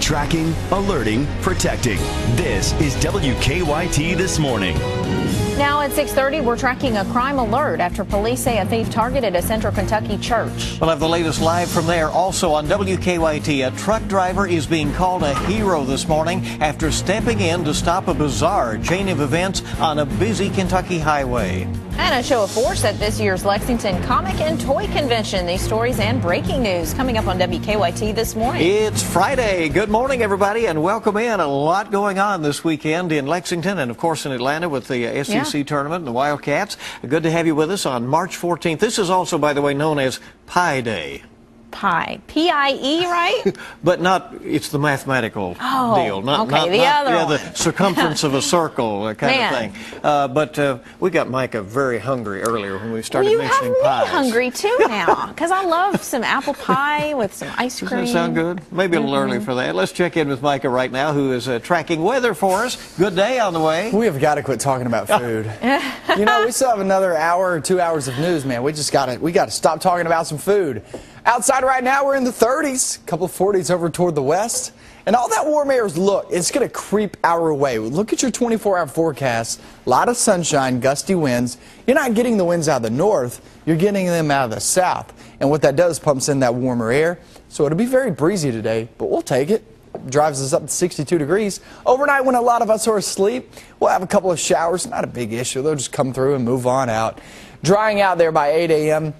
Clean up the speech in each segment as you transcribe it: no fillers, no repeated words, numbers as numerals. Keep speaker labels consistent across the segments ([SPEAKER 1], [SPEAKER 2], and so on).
[SPEAKER 1] Tracking, alerting, protecting. This is WKYT This Morning.
[SPEAKER 2] Now at 6:30, we're tracking a crime alert after police say a thief targeted a Central Kentucky church.
[SPEAKER 3] We'll have the latest live from there. Also on WKYT, a truck driver is being called a hero this morning after stepping in to stop a bizarre chain of events on a busy Kentucky highway.
[SPEAKER 2] And a show of force at this year's Lexington Comic and Toy Convention. These stories and breaking news coming up on WKYT This Morning.
[SPEAKER 3] It's Friday. Good morning, everybody, and welcome in. A lot going on this weekend in Lexington and, of course, in Atlanta with the SEC tournament and the Wildcats. Good to have you with us on March 14th. This is also, by the way, known as Pi Day.
[SPEAKER 2] Pi. P-I-E, right?
[SPEAKER 3] But not, it's the mathematical deal. Not
[SPEAKER 2] the
[SPEAKER 3] the circumference of a circle kind of thing. But we got Micah very hungry earlier when we started mentioning pies.
[SPEAKER 2] You have me hungry too now, because I love some apple pie with some ice cream.
[SPEAKER 3] Doesn't that sound good? Maybe a little early for that. Let's check in with Micah right now, who is tracking weather for us. Good day on the way.
[SPEAKER 4] We have got to quit talking about food. You know, we still have another hour or 2 hours of news, man. We got to stop talking about some food. Outside right now, we're in the 30s, a couple of 40s over toward the west. And all that warm air is, look, it's going to creep our way. Look at your 24-hour forecast. A lot of sunshine, gusty winds. You're not getting the winds out of the north. You're getting them out of the south. And what that does, pumps in that warmer air. So it'll be very breezy today, but we'll take it. Drives us up to 62 degrees. Overnight, when a lot of us are asleep, we'll have a couple of showers. Not a big issue. They'll just come through and move on out. Drying out there by 8 a.m.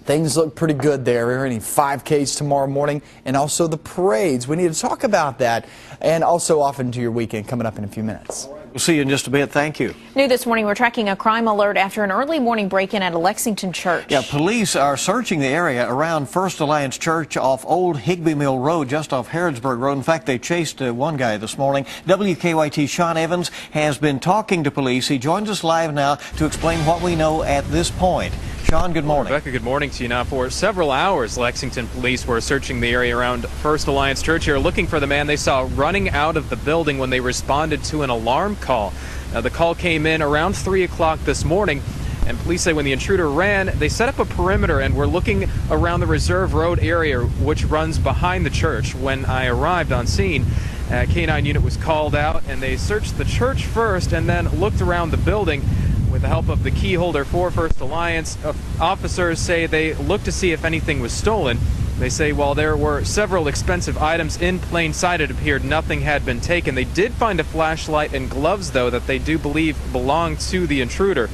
[SPEAKER 4] Things look pretty good there. We're running 5Ks tomorrow morning, and also the parades. We need to talk about that, and also off into your weekend coming up in a few minutes.
[SPEAKER 3] We'll see you in just a bit. Thank you.
[SPEAKER 2] New this morning, we're tracking a crime alert after an early morning break-in at a Lexington church.
[SPEAKER 3] Yeah, police are searching the area around First Alliance Church off Old Higby Mill Road, just off Harrodsburg Road. In fact, they chased one guy this morning. WKYT's Sean Evans has been talking to police. He joins us live now to explain what we know at this point. Sean, good morning.
[SPEAKER 5] Rebecca, good morning to you. Now, for several hours, Lexington police were searching the area around First Alliance Church here, looking for the man they saw running out of the building when they responded to an alarm call. Now, the call came in around 3 o'clock this morning, and police say when the intruder ran, they set up a perimeter and were looking around the Reserve Road area, which runs behind the church. When I arrived on scene, a K9 unit was called out, and they searched the church first and then looked around the building. With the help of the key holder for First Alliance, officers say they looked to see if anything was stolen. They say while there were several expensive items in plain sight, it appeared nothing had been taken. They did find a flashlight and gloves, though, that they do believe belonged to the intruder.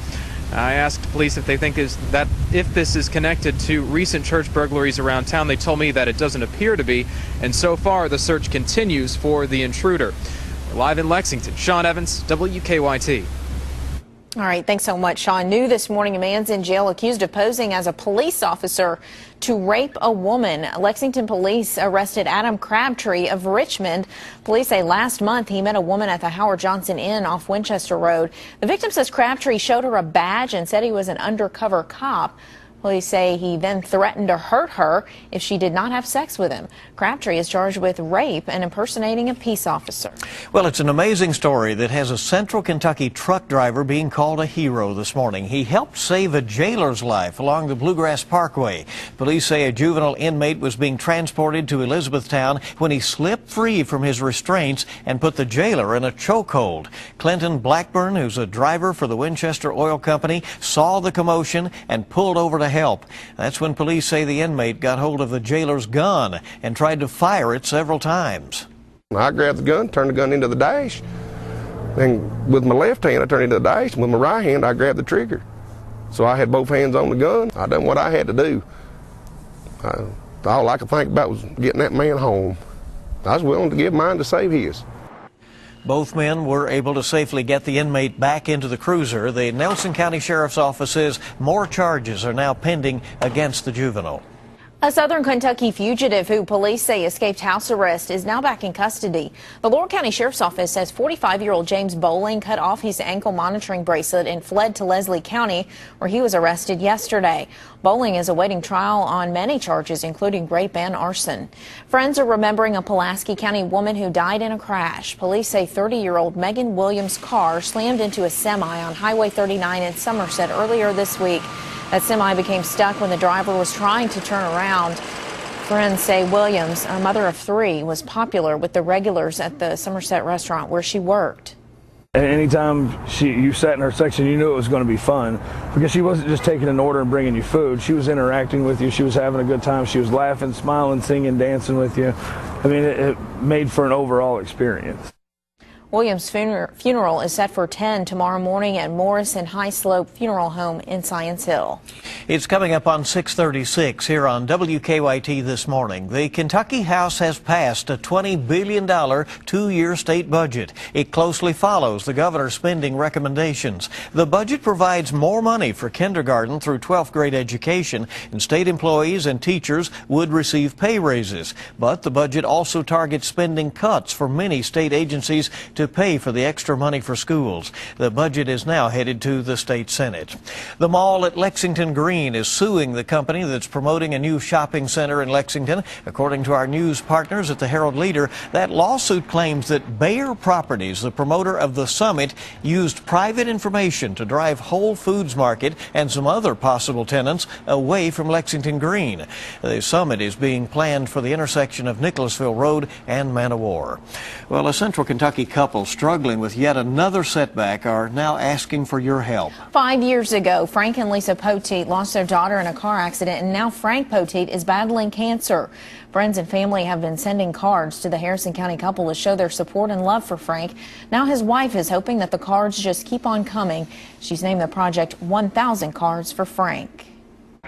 [SPEAKER 5] I asked police if they think if this is connected to recent church burglaries around town. They told me that it doesn't appear to be, and so far the search continues for the intruder. We're live in Lexington. Sean Evans, WKYT.
[SPEAKER 2] All right, thanks so much, Sean. New this morning, a man's in jail accused of posing as a police officer to rape a woman. Lexington police arrested Adam Crabtree of Richmond. Police say last month he met a woman at the Howard Johnson Inn off Winchester Road. The victim says Crabtree showed her a badge and said he was an undercover cop. Police say he then threatened to hurt her if she did not have sex with him. Crabtree is charged with rape and impersonating a peace officer.
[SPEAKER 3] Well, it's an amazing story that has a Central Kentucky truck driver being called a hero this morning. He helped save a jailer's life along the Bluegrass Parkway. Police say a juvenile inmate was being transported to Elizabethtown when he slipped free from his restraints and put the jailer in a chokehold. Clinton Blackburn, who's a driver for the Winchester Oil Company, saw the commotion and pulled over to help. That's when police say the inmate got hold of the jailer's gun and tried to fire it several times.
[SPEAKER 6] I grabbed the gun, turned the gun into the dash, and with my left hand I turned it into the dash, and with my right hand I grabbed the trigger. So I had both hands on the gun. I done what I had to do. All I could think about was getting that man home. I was willing to give mine to save his.
[SPEAKER 3] Both men were able to safely get the inmate back into the cruiser. The Nelson County Sheriff's Office says more charges are now pending against the juvenile.
[SPEAKER 2] A Southern Kentucky fugitive who police say escaped house arrest is now back in custody. The Laurel County Sheriff's Office says 45-year-old James Bowling cut off his ankle monitoring bracelet and fled to Leslie County, where he was arrested yesterday. Bowling is awaiting trial on many charges, including rape and arson. Friends are remembering a Pulaski County woman who died in a crash. Police say 30-year-old Megan Williams' car slammed into a semi on Highway 39 in Somerset earlier this week. That semi became stuck when the driver was trying to turn around. friends say Williams, a mother of 3, was popular with the regulars at the Somerset restaurant where she worked.
[SPEAKER 7] Anytime you sat in her section, you knew it was going to be fun because she wasn't just taking an order and bringing you food. She was interacting with you. She was having a good time. She was laughing, smiling, singing, dancing with you. I mean, it made for an overall experience.
[SPEAKER 2] Williams' funeral is set for 10 tomorrow morning at Morrison High Slope Funeral Home in Science Hill.
[SPEAKER 3] It's coming up on 6:36 here on WKYT this morning. The Kentucky House has passed a $20 billion 2-year state budget. It closely follows the governor's spending recommendations. The budget provides more money for kindergarten through 12th grade education, and state employees and teachers would receive pay raises. But the budget also targets spending cuts for many state agencies to pay for the extra money for schools. The budget is now headed to the state Senate. The mall at Lexington Green is suing the company that's promoting a new shopping center in Lexington. According to our news partners at the Herald Leader, that lawsuit claims that Bayer Properties, the promoter of the summit, used private information to drive Whole Foods Market and some other possible tenants away from Lexington Green. The summit is being planned for the intersection of Nicholasville Road and Man-O-War. Well, a Central Kentucky couple struggling with yet another setback are now asking for your help. 5
[SPEAKER 2] years ago, Frank and Lisa Poteet lost their daughter in a car accident, and now Frank Poteet is battling cancer. Friends and family have been sending cards to the Harrison County couple to show their support and love for Frank. Now his wife is hoping that the cards just keep on coming. She's named the project 1,000 Cards for Frank.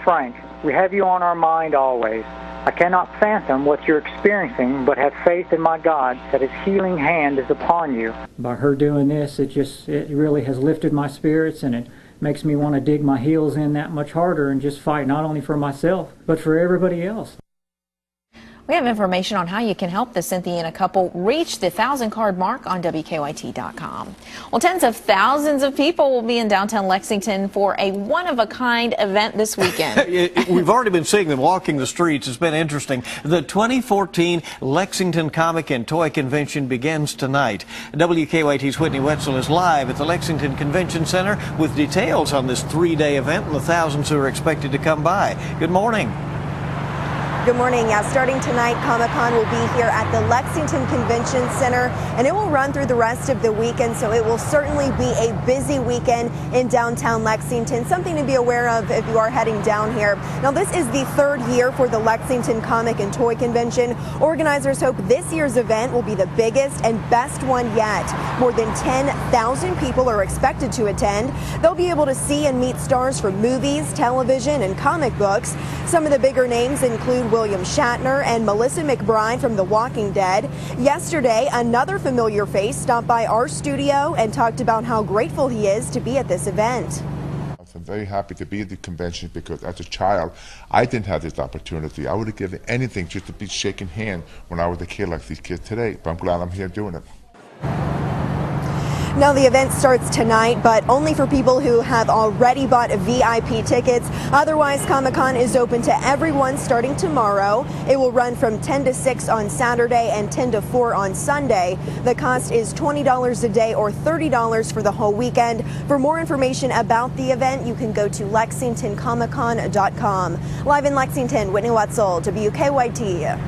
[SPEAKER 8] Frank, we have you on our mind always. I cannot fathom what you're experiencing, but have faith in my God that His healing hand is upon you.
[SPEAKER 9] By her doing this, it really has lifted my spirits, and it makes me want to dig my heels in that much harder and just fight not only for myself, but for everybody else.
[SPEAKER 2] We have information on how you can help the Cynthiana couple reach the 1,000-card mark on WKYT.com. Well, tens of thousands of people will be in downtown Lexington for a one-of-a-kind event this weekend.
[SPEAKER 3] We've already been seeing them walking the streets. It's been interesting. The 2014 Lexington Comic and Toy Convention begins tonight. WKYT's Whitney Wetzel is live at the Lexington Convention Center with details on this 3-day event and the thousands who are expected to come by. Good morning.
[SPEAKER 10] Good morning. Starting tonight, Comic-Con will be here at the Lexington Convention Center, and it will run through the rest of the weekend, so it will certainly be a busy weekend in downtown Lexington. Something to be aware of if you are heading down here. Now, this is the 3rd year for the Lexington Comic and Toy Convention. Organizers hope this year's event will be the biggest and best one yet. More than 10,000 people are expected to attend. They'll be able to see and meet stars from movies, television, and comic books. Some of the bigger names include William Shatner and Melissa McBride from The Walking Dead. Yesterday, another familiar face stopped by our studio and talked about how grateful he is to be at this event.
[SPEAKER 11] I'm very happy to be at the convention because as a child, I didn't have this opportunity. I would have given anything just to be shaking hands when I was a kid like these kids today, but I'm glad I'm here doing it.
[SPEAKER 10] Now, the event starts tonight, but only for people who have already bought VIP tickets. Otherwise, Comic-Con is open to everyone starting tomorrow. It will run from 10 to 6 on Saturday and 10 to 4 on Sunday. The cost is $20 a day or $30 for the whole weekend. For more information about the event, you can go to LexingtonComicCon.com. Live in Lexington, Whitney Wetzel, WKYT.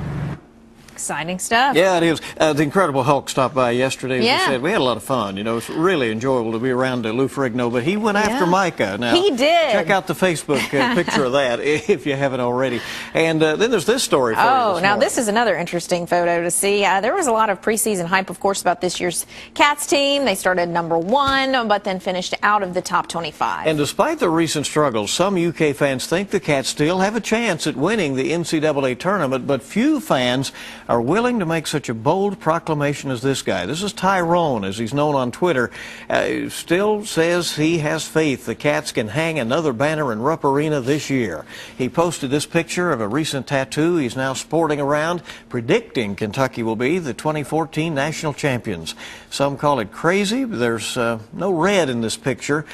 [SPEAKER 2] Exciting stuff.
[SPEAKER 3] Yeah, it is. The Incredible Hulk stopped by yesterday. As
[SPEAKER 2] Yeah.
[SPEAKER 3] we said, we had a lot of fun. You know, it's really enjoyable to be around Lou Ferrigno, but he went after Micah. Now,
[SPEAKER 2] he did.
[SPEAKER 3] Check out the Facebook picture of that if you haven't already. And then there's this story for you.
[SPEAKER 2] Oh, now this is another interesting photo to see. There was a lot of preseason hype, of course, about this year's Cats team. They started #1, but then finished out of the top 25.
[SPEAKER 3] And despite the recent struggles, some UK fans think the Cats still have a chance at winning the NCAA tournament, but few fans are willing to make such a bold proclamation as this guy. This is Tyrone, as he's known on Twitter. Still says he has faith the Cats can hang another banner in Rupp Arena this year. He posted this picture of a recent tattoo he's now sporting around, predicting Kentucky will be the 2014 national champions. Some call it crazy, but there's no red in this picture,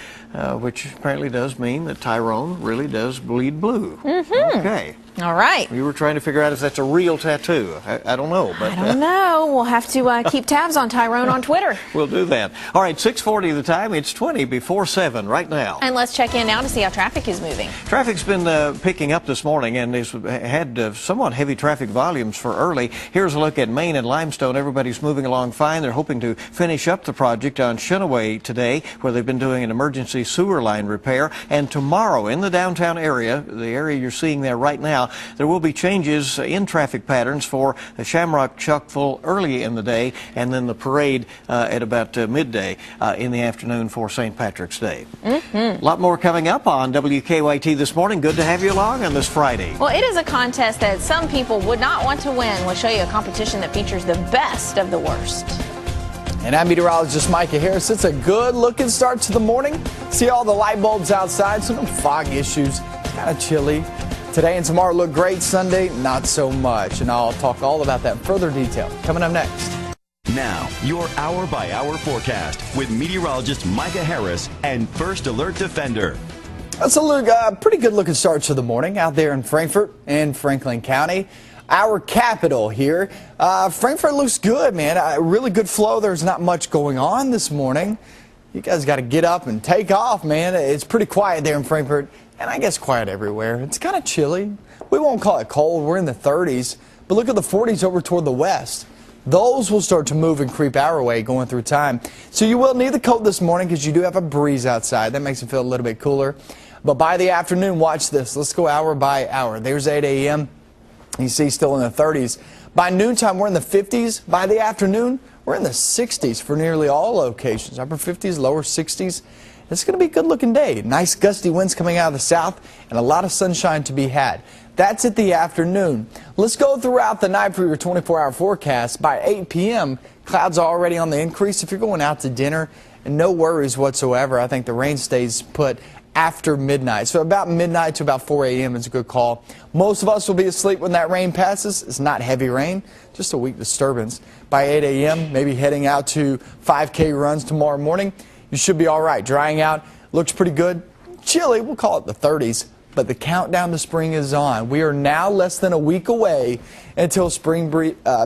[SPEAKER 3] which apparently does mean that Tyrone really does bleed blue. Okay.
[SPEAKER 2] All right.
[SPEAKER 3] We were trying to figure out if that's a real tattoo. I don't know. But,
[SPEAKER 2] I don't know. We'll have to keep tabs on Tyrone on Twitter.
[SPEAKER 3] We'll do that. All right, 6:40 the time. It's 20 before 7 right now.
[SPEAKER 2] And let's check in now to see how traffic is moving.
[SPEAKER 3] Traffic's been picking up this morning, and has had somewhat heavy traffic volumes for early. Here's a look at Main and Limestone. Everybody's moving along fine. They're hoping to finish up the project on Shinaway today, where they've been doing an emergency sewer line repair. And tomorrow in the downtown area, the area you're seeing there right now, there will be changes in traffic patterns for the Shamrock Chuck Full early in the day, and then the parade at about midday in the afternoon for St. Patrick's Day. A lot more coming up on WKYT this morning. Good to have you along on this Friday.
[SPEAKER 2] Well, it is a contest that some people would not want to win. We'll show you a competition that features the best of the worst.
[SPEAKER 4] And I'm meteorologist Micah Harris. It's a good looking start to the morning. See all the light bulbs outside, so no fog issues. Kind of chilly. Today and tomorrow look great. Sunday, not so much. And I'll talk all about that in further detail coming up next.
[SPEAKER 1] Now, your hour-by-hour forecast with meteorologist Micah Harris and First Alert Defender.
[SPEAKER 4] That's a pretty good looking start to the morning out there in Frankfort and Franklin County. Our capital here. Frankfort looks good, man. Really good flow. There's not much going on this morning. You guys got to get up and take off, man. It's pretty quiet there in Frankfort. And I guess quiet everywhere. It's kind of chilly. We won't call it cold. We're in the 30s. But look at the 40s over toward the west. Those will start to move and creep our way going through time. So you will need the coat this morning because you do have a breeze outside. That makes it feel a little bit cooler. But by the afternoon, watch this. Let's go hour by hour. There's 8 a.m. You see still in the 30s. By noontime, we're in the 50s. By the afternoon, we're in the 60s for nearly all locations. Upper 50s, lower 60s. It's going to be a good-looking day. Nice gusty winds coming out of the south and a lot of sunshine to be had. That's at the afternoon. Let's go throughout the night for your 24-hour forecast. By 8 p.m., clouds are already on the increase. If you're going out to dinner, and no worries whatsoever. I think the rain stays put after midnight. So about midnight to about 4 a.m. is a good call. Most of us will be asleep when that rain passes. It's not heavy rain, just a weak disturbance. By 8 a.m., maybe heading out to 5K runs tomorrow morning. You should be all right. Drying out, looks pretty good. Chilly, we'll call it the 30s, but the countdown to spring is on. We are now less than a week away until spring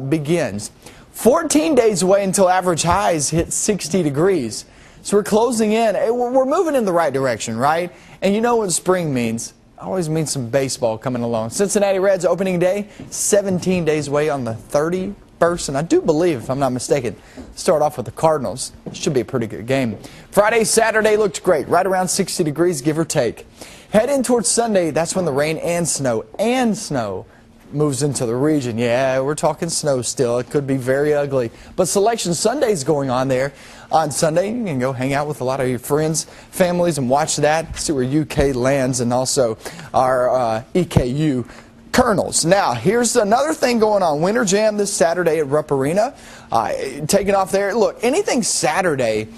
[SPEAKER 4] begins. 14 days away until average highs hit 60 degrees. So we're closing in. We're moving in the right direction, right? And you know what spring means. It always means some baseball coming along. Cincinnati Reds opening day, 17 days away on the 31st. And I do believe, if I'm not mistaken, start off with the Cardinals. It should be a pretty good game. Friday, Saturday looked great, right around 60 degrees, give or take. Head in towards Sunday, that's when the rain and snow moves into the region. Yeah, we're talking snow still. It could be very ugly. But Selection Sunday's going on there. On Sunday, you can go hang out with a lot of your friends, families, and watch that. See where UK lands and also our EKU Colonels. Now, here's another thing going on. Winter Jam this Saturday at Rupp Arena. Taking off there. Look, anything Saturday,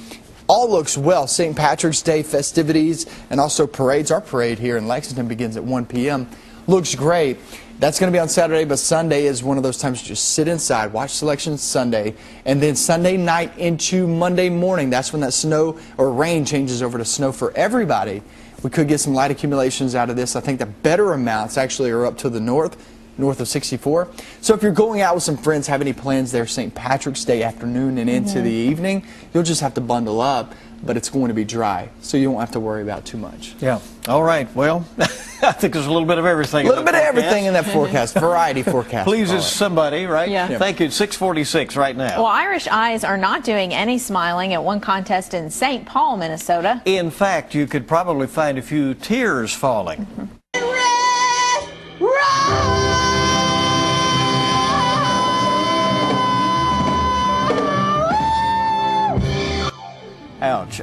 [SPEAKER 4] all looks well. St. Patrick's Day festivities and also parades. Our parade here in Lexington begins at 1 p.m. Looks great. That's going to be on Saturday, but Sunday is one of those times to just sit inside, watch Selection Sunday, and then Sunday night into Monday morning. That's when that snow or rain changes over to snow for everybody. We could get some light accumulations out of this. I think the better amounts actually are up to the north of 64. So if you're going out with some friends, have any plans there St. Patrick's Day afternoon and into the evening, you'll just have to bundle up, but it's going to be dry, so you won't have to worry about too much.
[SPEAKER 3] Yeah. All right. Well, I think there's a little bit of everything.
[SPEAKER 4] A little bit of everything in that forecast. Variety forecast.
[SPEAKER 3] Pleases somebody, right?
[SPEAKER 2] Yeah.
[SPEAKER 3] Thank you. 6:46 right now.
[SPEAKER 2] Well, Irish Eyes are not doing any smiling at one contest in St. Paul, Minnesota.
[SPEAKER 3] In fact, you could probably find a few tears falling. Ouch.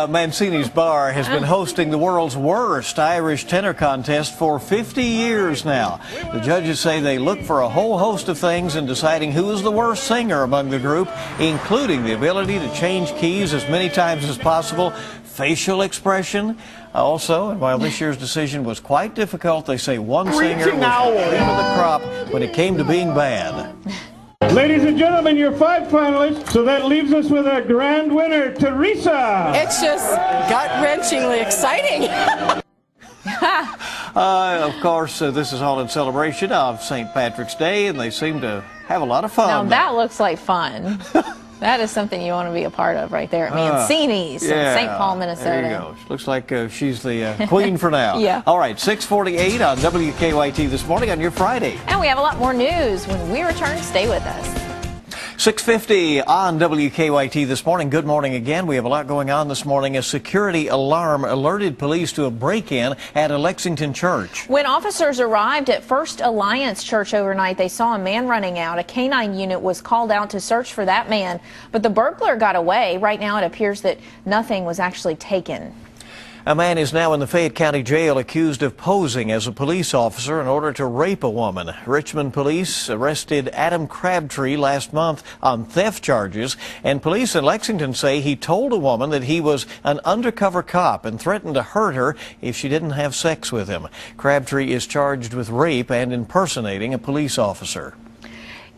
[SPEAKER 3] Mancini's Bar has been hosting the world's worst Irish tenor contest for 50 years now. The judges say they look for a whole host of things in deciding who is the worst singer among the group, including the ability to change keys as many times as possible, facial expression. Also, and while this year's decision was quite difficult, they say one singer was the cream of the crop when it came to being bad.
[SPEAKER 12] Ladies and gentlemen, your 5 finalists. So that leaves us with our grand winner, Teresa.
[SPEAKER 13] It's just gut-wrenchingly exciting.
[SPEAKER 3] Of course, this is all in celebration of St. Patrick's Day, and they seem to have a lot of fun.
[SPEAKER 2] Now that looks like fun. That is something you want to be a part of right there at Mancini's in St. Paul, Minnesota.
[SPEAKER 3] There you go. Looks like she's the queen for now.
[SPEAKER 2] Yeah.
[SPEAKER 3] All right, 6:48 on WKYT this morning on your Friday.
[SPEAKER 2] And we have a lot more news when we return. Stay with us.
[SPEAKER 3] 6:50 on WKYT this morning. Good morning again. We have a lot going on this morning. A security alarm alerted police to a break-in at a Lexington church.
[SPEAKER 2] When officers arrived at First Alliance Church overnight, they saw a man running out. A canine unit was called out to search for that man, but the burglar got away. Right now it appears that nothing was actually taken.
[SPEAKER 3] A man is now in the Fayette County Jail accused of posing as a police officer in order to rape a woman. Richmond police arrested Adam Crabtree last month on theft charges, and police in Lexington say he told a woman that he was an undercover cop and threatened to hurt her if she didn't have sex with him. Crabtree is charged with rape and impersonating a police officer.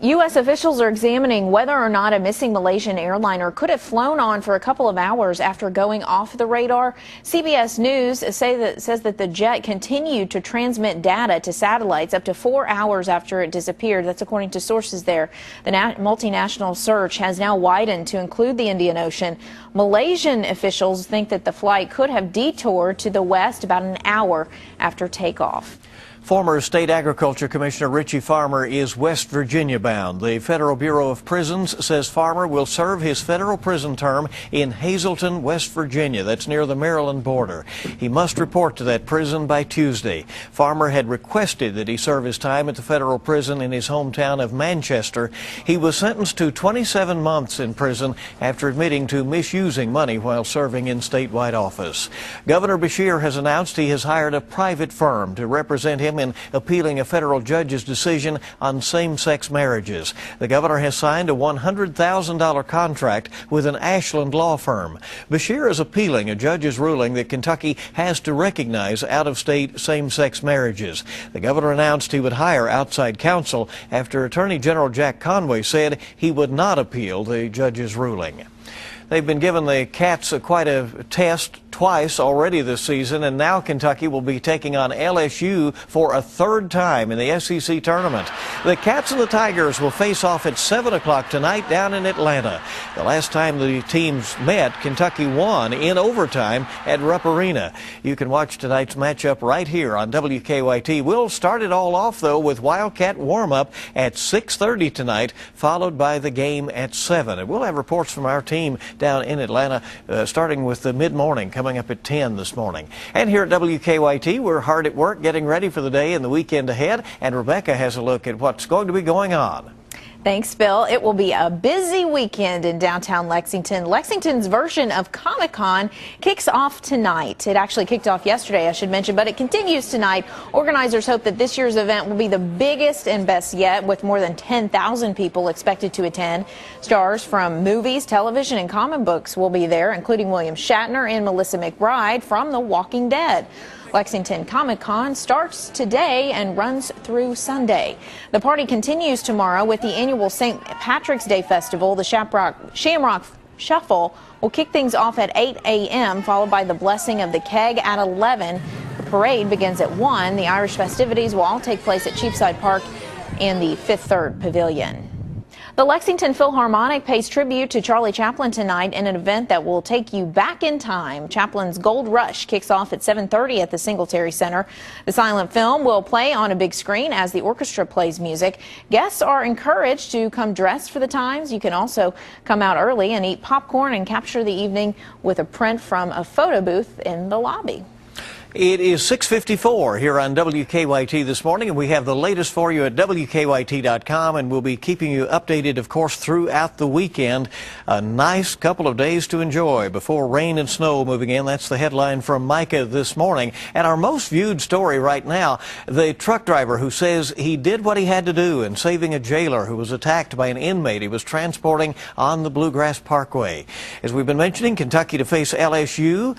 [SPEAKER 2] U.S. officials are examining whether or not a missing Malaysian airliner could have flown on for a couple of hours after going off the radar. CBS News says that the jet continued to transmit data to satellites up to 4 hours after it disappeared. That's according to sources there. The multinational search has now widened to include the Indian Ocean. Malaysian officials think that the flight could have detoured to the west about an hour after takeoff.
[SPEAKER 3] Former State Agriculture Commissioner Richie Farmer is West Virginia bound. The Federal Bureau of Prisons says Farmer will serve his federal prison term in Hazleton, West Virginia. That's near the Maryland border. He must report to that prison by Tuesday. Farmer had requested that he serve his time at the federal prison in his hometown of Manchester. He was sentenced to 27 months in prison after admitting to misusing money while serving in statewide office. Governor Beshear has announced he has hired a private firm to represent him in appealing a federal judge's decision on same-sex marriages. The governor has signed a $100,000 contract with an Ashland law firm. Beshear is appealing a judge's ruling that Kentucky has to recognize out-of-state same-sex marriages. The governor announced he would hire outside counsel after Attorney General Jack Conway said he would not appeal the judge's ruling. They've been given the Cats quite a test twice already this season, and now Kentucky will be taking on LSU for a third time in the SEC tournament. The Cats and the Tigers will face off at 7 o'clock tonight down in Atlanta. The last time the teams met, Kentucky won in overtime at Rupp Arena. You can watch tonight's matchup right here on WKYT. We'll start it all off, though, with Wildcat warm-up at 6:30 tonight, followed by the game at 7. And we'll have reports from our team down in Atlanta, starting with the mid-morning, coming up at 10 this morning. And here at WKYT, we're hard at work getting ready for the day and the weekend ahead, and Rebecca has a look at what's going to be going on.
[SPEAKER 2] Thanks, Bill. It will be a busy weekend in downtown Lexington. Lexington's version of Comic-Con kicks off tonight. It actually kicked off yesterday, I should mention, but it continues tonight. Organizers hope that this year's event will be the biggest and best yet, with more than 10,000 people expected to attend. Stars from movies, television, and comic books will be there, including William Shatner and Melissa McBride from The Walking Dead. Lexington Comic-Con starts today and runs through Sunday. The party continues tomorrow with the annual St. Patrick's Day Festival. The Shamrock Shuffle will kick things off at 8 a.m., followed by the blessing of the keg at 11. The parade begins at 1. The Irish festivities will all take place at Cheapside Park and the Fifth Third Pavilion. The Lexington Philharmonic pays tribute to Charlie Chaplin tonight in an event that will take you back in time. Chaplin's Gold Rush kicks off at 7:30 at the Singletary Center. The silent film will play on a big screen as the orchestra plays music. Guests are encouraged to come dressed for the times. You can also come out early and eat popcorn and capture the evening with a print from a photo booth in the lobby.
[SPEAKER 3] It is 6:54 here on WKYT this morning, and we have the latest for you at WKYT.com, and we'll be keeping you updated, of course, throughout the weekend. A nice couple of days to enjoy before rain and snow moving in. That's the headline from Micah this morning. And our most viewed story right now, the truck driver who says he did what he had to do in saving a jailer who was attacked by an inmate he was transporting on the Bluegrass Parkway. As we've been mentioning, Kentucky to face LSU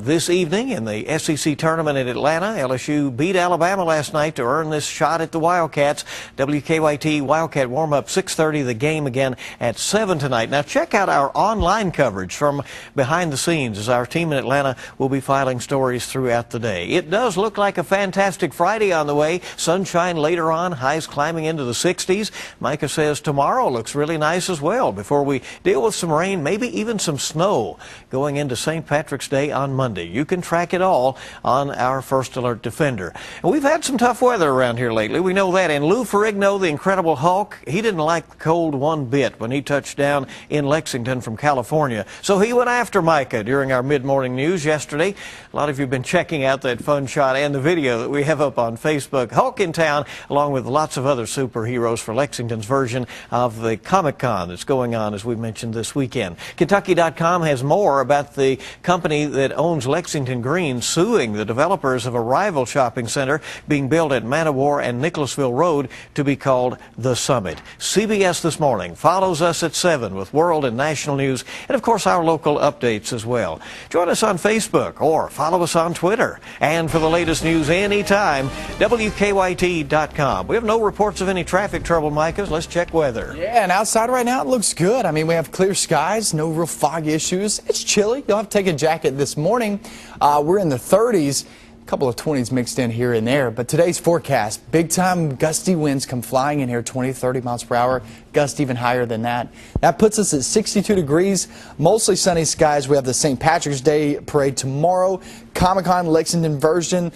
[SPEAKER 3] this evening in the SEC SEC tournament in Atlanta. LSU beat Alabama last night to earn this shot at the Wildcats. WKYT Wildcat warm-up 6:30. The game again at 7 tonight. Now check out our online coverage from behind the scenes as our team in Atlanta will be filing stories throughout the day. It does look like a fantastic Friday on the way. Sunshine later on, highs climbing into the 60s. Micah says tomorrow looks really nice as well before we deal with some rain, maybe even some snow going into St. Patrick's Day on Monday. You can track it all on our First Alert Defender. And we've had some tough weather around here lately. We know that. And Lou Ferrigno, the Incredible Hulk, he didn't like the cold one bit when he touched down in Lexington from California. So he went after Micah during our mid-morning news yesterday. A lot of you have been checking out that fun shot and the video that we have up on Facebook. Hulk in town, along with lots of other superheroes for Lexington's version of the Comic-Con that's going on, as we mentioned, this weekend. Kentucky.com has more about the company that owns Lexington Green suing the developers of a rival shopping center being built at Manowar and Nicholasville Road to be called The Summit. CBS This Morning follows us at 7 with world and national news and, of course, our local updates as well. Join us on Facebook or follow us on Twitter. And for the latest news anytime, WKYT.com. We have no reports of any traffic trouble, Micah. Let's check weather.
[SPEAKER 4] Yeah, and outside right now it looks good. I mean, we have clear skies, no real fog issues. It's chilly. You'll have to take a jacket this morning. We're in the 30s. A couple of 20s mixed in here and there, but today's forecast, big time gusty winds come flying in here, 20 to 30 miles per hour, gust even higher than that. That puts us at 62 degrees, mostly sunny skies. We have the St. Patrick's Day parade tomorrow, Comic-Con Lexington version,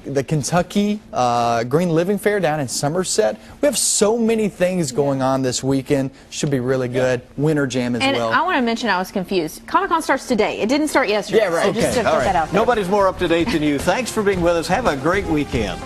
[SPEAKER 4] the Kentucky Green Living Fair down in Somerset. We have so many things going on this weekend. Should be really good. Winter Jam as well.
[SPEAKER 2] And I want to mention I was confused. Comic-Con starts today. It didn't start yesterday.
[SPEAKER 4] Yeah, right.
[SPEAKER 2] So just to put that out there.
[SPEAKER 3] Nobody's more up to date than you. Thanks for being with us. Have a great weekend.